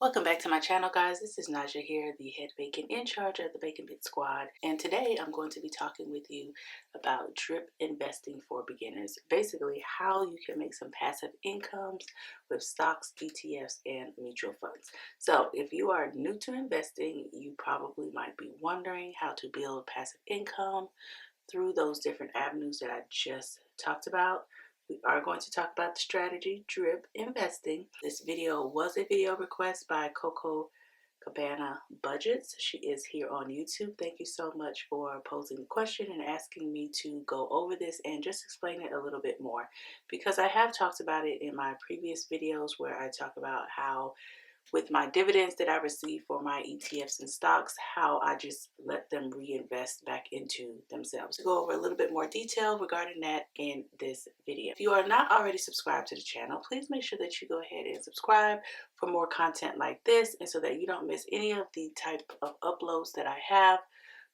Welcome back to my channel, guys. This is Naja here, the head bacon in charge of the Bacon Bit Squad. And today I'm going to be talking with you about drip investing for beginners. Basically, how you can make some passive incomes with stocks, ETFs, and mutual funds. So if you are new to investing, you probably might be wondering how to build passive income through those different avenues that I just talked about. We are going to talk about the strategy drip investing. This video was a video request by Coco Cabana Budgets. She is here on YouTube. Thank you so much for posing the question and asking me to go over this and just explain it a little bit more, because I have talked about it in my previous videos where I talk about how with my dividends that I receive for my ETFs and stocks, how I just let them reinvest back into themselves. To go over a little bit more detail regarding that in this video. If you are not already subscribed to the channel, please make sure that you go ahead and subscribe for more content like this, and so that you don't miss any of the type of uploads that I have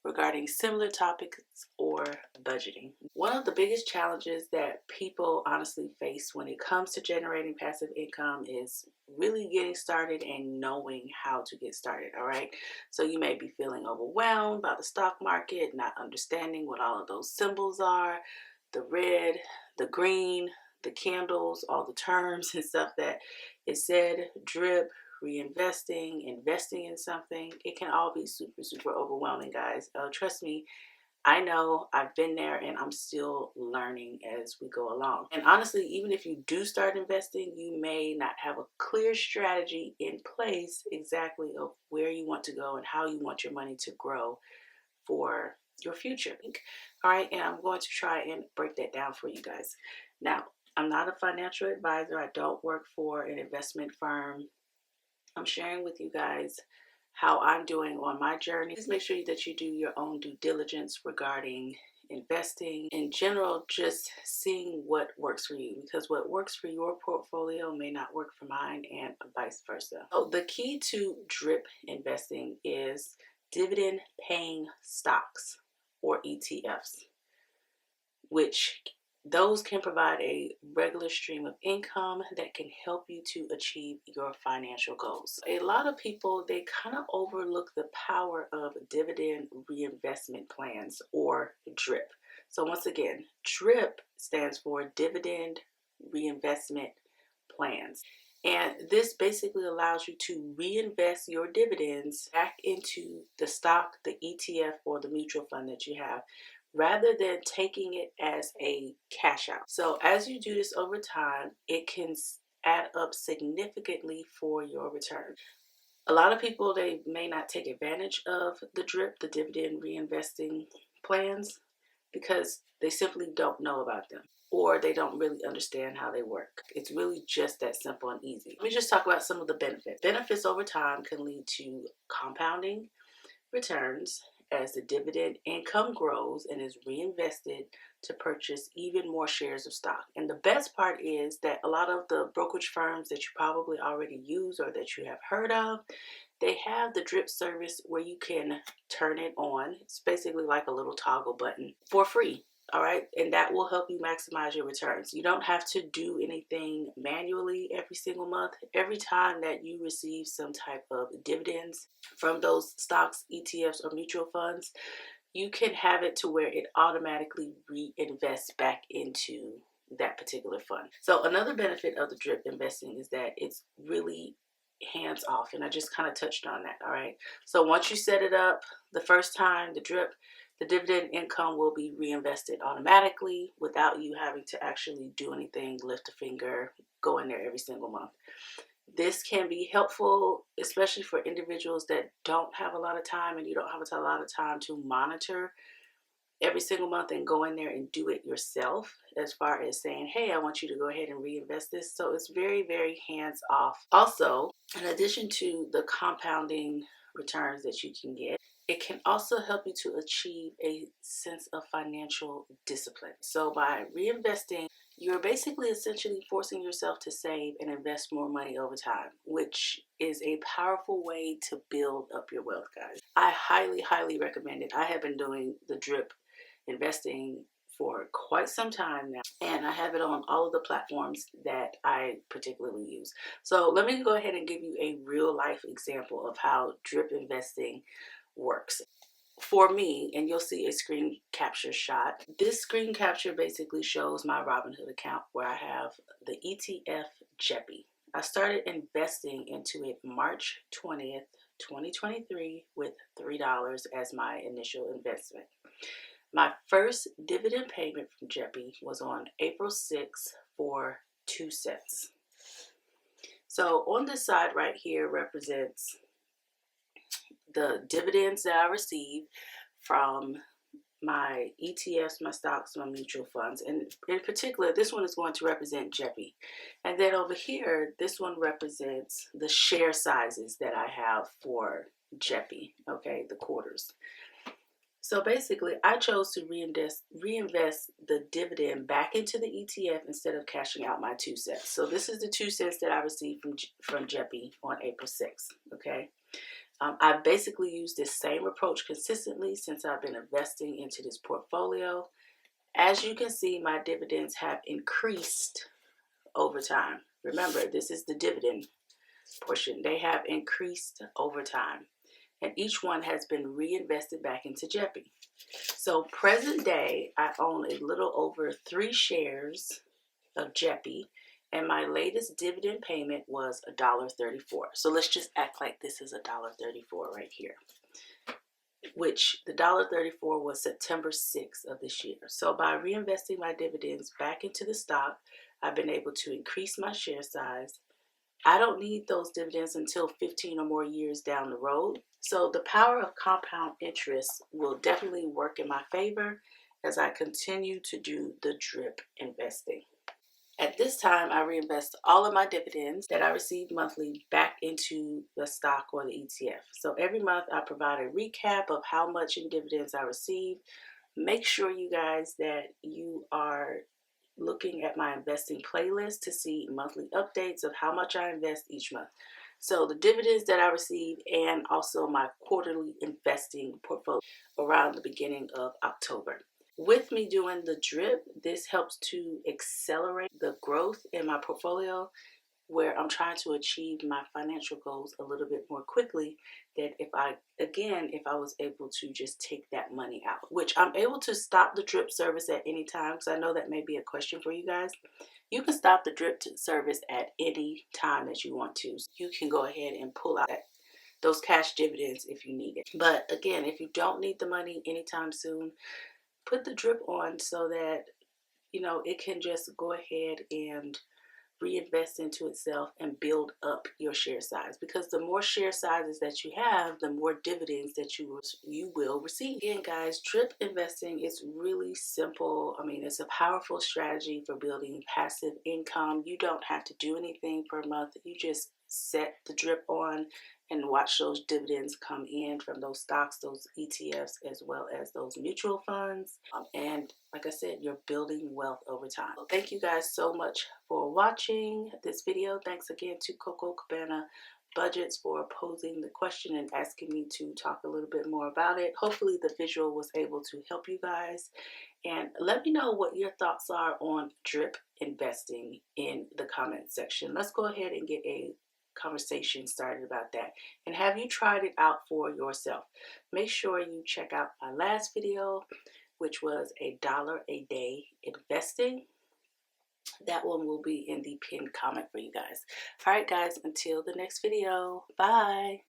regarding similar topics or budgeting. One of the biggest challenges that people honestly face when it comes to generating passive income is really getting started and knowing how to get started. All right, so you may be feeling overwhelmed by the stock market, not understanding what all of those symbols are, the red, the green, the candles, all the terms and stuff that it said. Drip, reinvesting, investing in something, it can all be super overwhelming, guys. Trust me, I know, I've been there, and I'm still learning as we go along. And honestly, even if you do start investing, you may not have a clear strategy in place exactly of where you want to go and how you want your money to grow for your future. All right, and I'm going to try and break that down for you guys. Now, I'm not a financial advisor. I don't work for an investment firm. I'm sharing with you guys how I'm doing on my journey. Please make sure that you do your own due diligence regarding investing in general, just seeing what works for you, because what works for your portfolio may not work for mine, and vice versa. So the key to drip investing is dividend paying stocks, or ETFs, which those can provide a regular stream of income that can help you to achieve your financial goals. A lot of people, they kind of overlook the power of dividend reinvestment plans, or DRIP. So once again, DRIP stands for dividend reinvestment plans. And this basically allows you to reinvest your dividends back into the stock, the ETF, or the mutual fund that you have, rather than taking it as a cash out. So as you do this over time, it can add up significantly for your return. A lot of people, they may not take advantage of the DRIP, the dividend reinvesting plans, because they simply don't know about them, or they don't really understand how they work. It's really just that simple and easy. Let me just talk about some of the benefits. Benefits over time can lead to compounding returns as the dividend income grows and is reinvested to purchase even more shares of stock. And the best part is that a lot of the brokerage firms that you probably already use or that you have heard of, they have the drip service where you can turn it on. It's basically like a little toggle button for free. All right, and that will help you maximize your returns. You don't have to do anything manually every single month. Every time that you receive some type of dividends from those stocks, ETFs, or mutual funds, you can have it to where it automatically reinvests back into that particular fund. So another benefit of the drip investing is that it's really hands off, and I just kind of touched on that. All right, so once you set it up the first time, the drip, the dividend income will be reinvested automatically without you having to actually do anything, lift a finger, go in there every single month. This can be helpful, especially for individuals that don't have a lot of time, and you don't have a lot of time to monitor every single month and go in there and do it yourself, as far as saying, hey, I want you to go ahead and reinvest this. So it's very hands off. Also, in addition to the compounding returns that you can get, it can also help you to achieve a sense of financial discipline. So by reinvesting, you're basically essentially forcing yourself to save and invest more money over time, which is a powerful way to build up your wealth, guys. I highly recommend it. I have been doing the drip investing for quite some time now, and I have it on all of the platforms that I particularly use. So let me go ahead and give you a real life example of how drip investing works for me, and you'll see a screen capture shot. This screen capture basically shows my Robinhood account where I have the ETF JEPI. I started investing into it March 20th, 2023 with $3 as my initial investment. My first dividend payment from JEPI was on April 6th for 2 cents. So on this side right here represents the dividends that I receive from my ETFs, my stocks, my mutual funds. And in particular, this one is going to represent JEPI. And then over here, this one represents the share sizes that I have for JEPI, okay, the quarters. So basically, I chose to reinvest the dividend back into the ETF instead of cashing out my 2 cents. So this is the 2 cents that I received from JEPI on April 6th, okay? I basically use this same approach consistently since I've been investing into this portfolio. As you can see, my dividends have increased over time. Remember, this is the dividend portion. They have increased over time, and each one has been reinvested back into JEPI. So present day, I own a little over 3 shares of JEPI, and my latest dividend payment was $1.34. So let's just act like this is $1.34 right here, which the $1.34 was September 6th of this year. So by reinvesting my dividends back into the stock, I've been able to increase my share size. I don't need those dividends until 15 or more years down the road. So the power of compound interest will definitely work in my favor as I continue to do the drip investing. At this time, I reinvest all of my dividends that I receive monthly back into the stock or the ETF. So every month I provide a recap of how much in dividends I receive. Make sure you guys that you are looking at my investing playlist to see monthly updates of how much I invest each month. So the dividends that I receive and also my quarterly investing portfolio around the beginning of October. With me doing the drip, this helps to accelerate the growth in my portfolio where I'm trying to achieve my financial goals a little bit more quickly than if I was able to just take that money out, which I'm able to stop the drip service at any time, because I know that may be a question for you guys. You can stop the drip service at any time that you want to. You can go ahead and pull out those cash dividends if you need it. But again, if you don't need the money anytime soon, put the drip on so that it can just go ahead and reinvest into itself and build up your share size, because the more share sizes that you have, the more dividends that you will receive. Again, guys, drip investing is really simple. I mean, it's a powerful strategy for building passive income. You don't have to do anything per month. You just set the drip on and watch those dividends come in from those stocks, those ETFs, as well as those mutual funds. And like I said, you're building wealth over time. Well, thank you guys so much for watching this video. Thanks again to Coco Cabana Budgets for posing the question and asking me to talk a little bit more about it. Hopefully the visual was able to help you guys. And let me know what your thoughts are on drip investing in the comment section. Let's go ahead and get a conversation started about that. And have you tried it out for yourself? Make sure you check out my last video, which was $1 a day investing. That one will be in the pinned comment for you guys. All right, guys, until the next video. Bye.